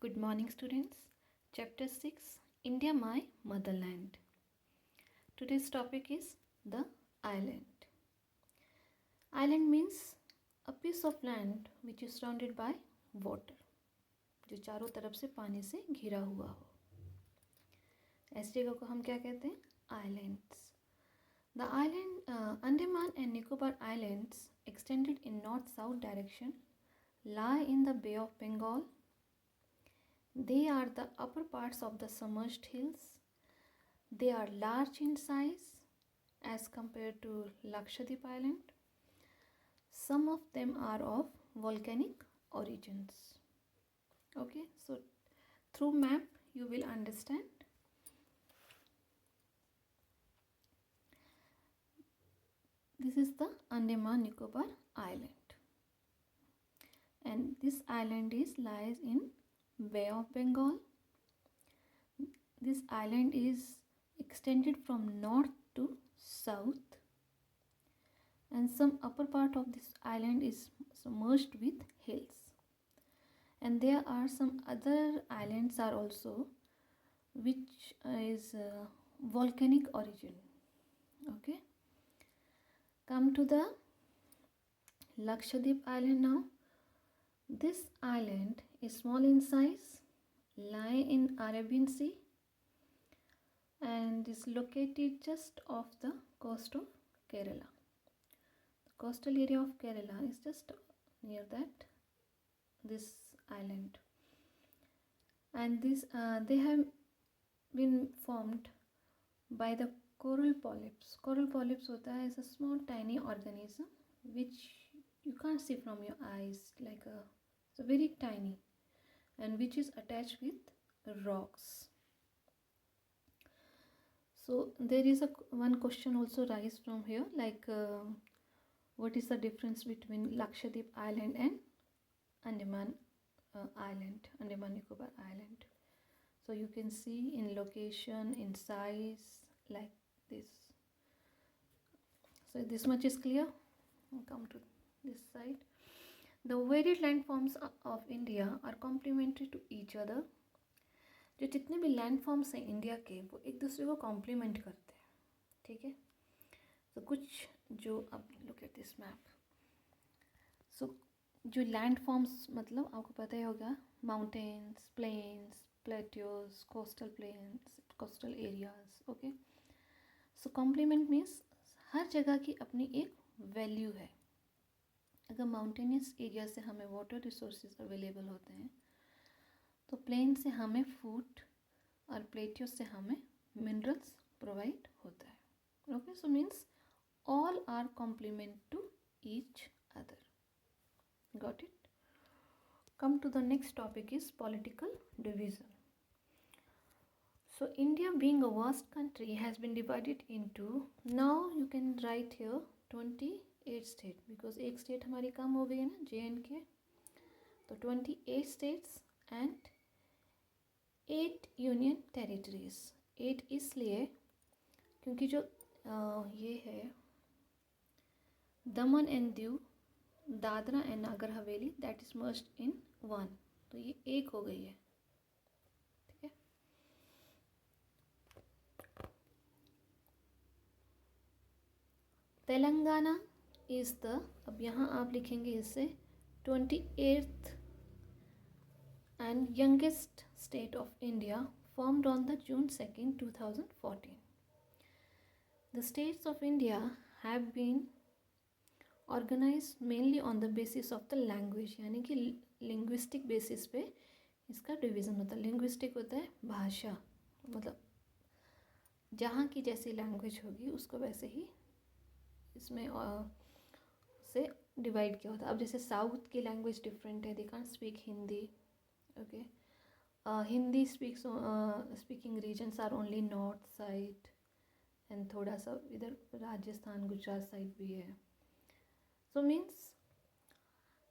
Good morning, students. Chapter 6, India My Motherland. Today's topic is the island. Island means a piece of land which is surrounded by water, जो चारों तरफ से पानी से घिरा हुआ हो. ऐसी जगह को हम क्या कहते हैं? Islands. The island Andaman and Nicobar Islands, extended in north-south direction, lie in the Bay of Bengal. They are the upper parts of the submerged hills. They are large in size as compared to Lakshadweep Island. Some of them are of volcanic origins. Okay, so through map you will understand. This is the Andaman Nicobar Island, and this island lies in Bay of Bengal. This island is extended from north to south, and some upper part of this island is submerged with hills, and there are some other islands are also which is volcanic origin. Okay, come to the Lakshadweep Island now. This island is small in size, lie in Arabian Sea, and is located just off the coast of Kerala. The coastal area of Kerala is just near this island, and they have been formed by the coral polyps. Coral polyps होता है is a small tiny organism which you can't see from your eyes, so very tiny, and which is attached with rocks. So there is one question also rise from here, what is the difference between Lakshadweep Island and Andaman Island, Andaman Nicobar Island? So you can see in location, in size, like this. So this much is clear. I'll come to this side. The varied landforms of India are complementary to each other. जो जितने भी landforms हैं India के वो एक दूसरे को complement करते हैं. ठीक है, तो कुछ जो अब look at this map. So जो लैंडफॉर्म्स मतलब आपको पता ही होगा, mountains, plains, plateaus, coastal plains, coastal areas. Okay, so complement means हर जगह की अपनी एक वैल्यू है. अगर माउंटेनियस एरिया से हमें वाटर रिसोर्सेज अवेलेबल होते हैं तो प्लेन से हमें फूड और प्लेट्यूज से हमें मिनरल्स प्रोवाइड होता है. Okay, so means all are complement to each other. Got it? Come to the next topic is political division. So India being a vast country has been divided into, now you can write here 28 state, because एक state हमारी कम हो गई है ना, JNK. तो 28 states and 8 union territories. 8 इसलिए क्योंकि जो ये है दमन and Diu, Dadra and Nagar Haveli, that is merged in one, तो ये एक हो गई है. ठीक है, तेलंगाना इज द, अब यहाँ आप लिखेंगे इससे 28th and youngest state of India, formed on the June 2nd, 2014. The states of India have been organized mainly on the basis of the language, यानी कि linguistic basis पे इसका डिवीज़न होता है. linguistic होता है भाषा, मतलब जहाँ की जैसी लैंग्वेज होगी उसको वैसे ही इसमें से डिवाइड किया होता है. अब जैसे साउथ की लैंग्वेज डिफरेंट है, they can't speak Hindi. Okay, Hindi speaking regions are only north side, and थोड़ा सा इधर राजस्थान गुजरात साइड भी है. So means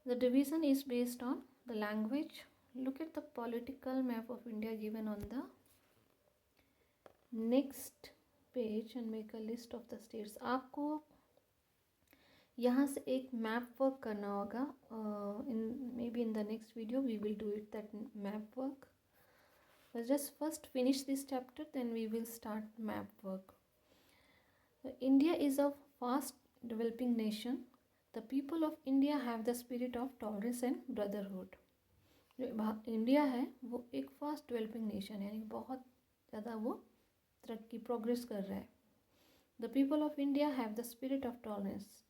the division is based on the language. Look at the political map of India given on the next page and make a list of the states. आपको यहाँ से एक map work करना होगा. In the next video we will do it that map work. Let's just first finish this chapter, then we will start map work. India is a fast developing nation. The people of India have the spirit of tolerance and brotherhood. जो India है वो एक fast developing nation है, यानी बहुत ज़्यादा वो तरक्की प्रोग्रेस कर रहा है. The people of India have the spirit of tolerance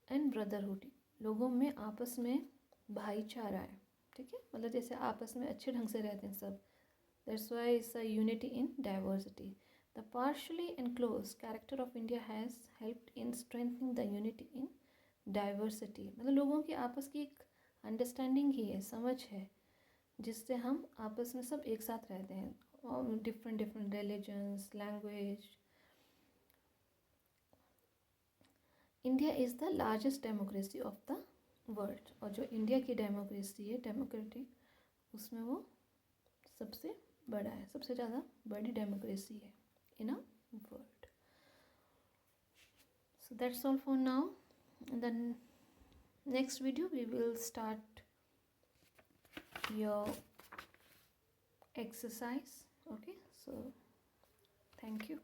and brotherhood. लोगों में आपस में भाईचारा है. ठीक है, मतलब जैसे आपस में अच्छे ढंग से रहते हैं सब. That's why it's a unity in diversity. The partially enclose character of India has helped in strengthening the unity in diversity. मतलब लोगों की आपस की एक अंडरस्टैंडिंग ही है, समझ है, जिससे हम आपस में सब एक साथ रहते हैं. और different different religions, language. India is the largest democracy of the world. और जो इंडिया की डेमोक्रेसी है, डेमोक्रेटिक, उसमें वो सबसे बड़ा है, सबसे ज़्यादा बड़ी डेमोक्रेसी है in a world. So that's all for now. Then next video we will start your exercise. Okay, so thank you.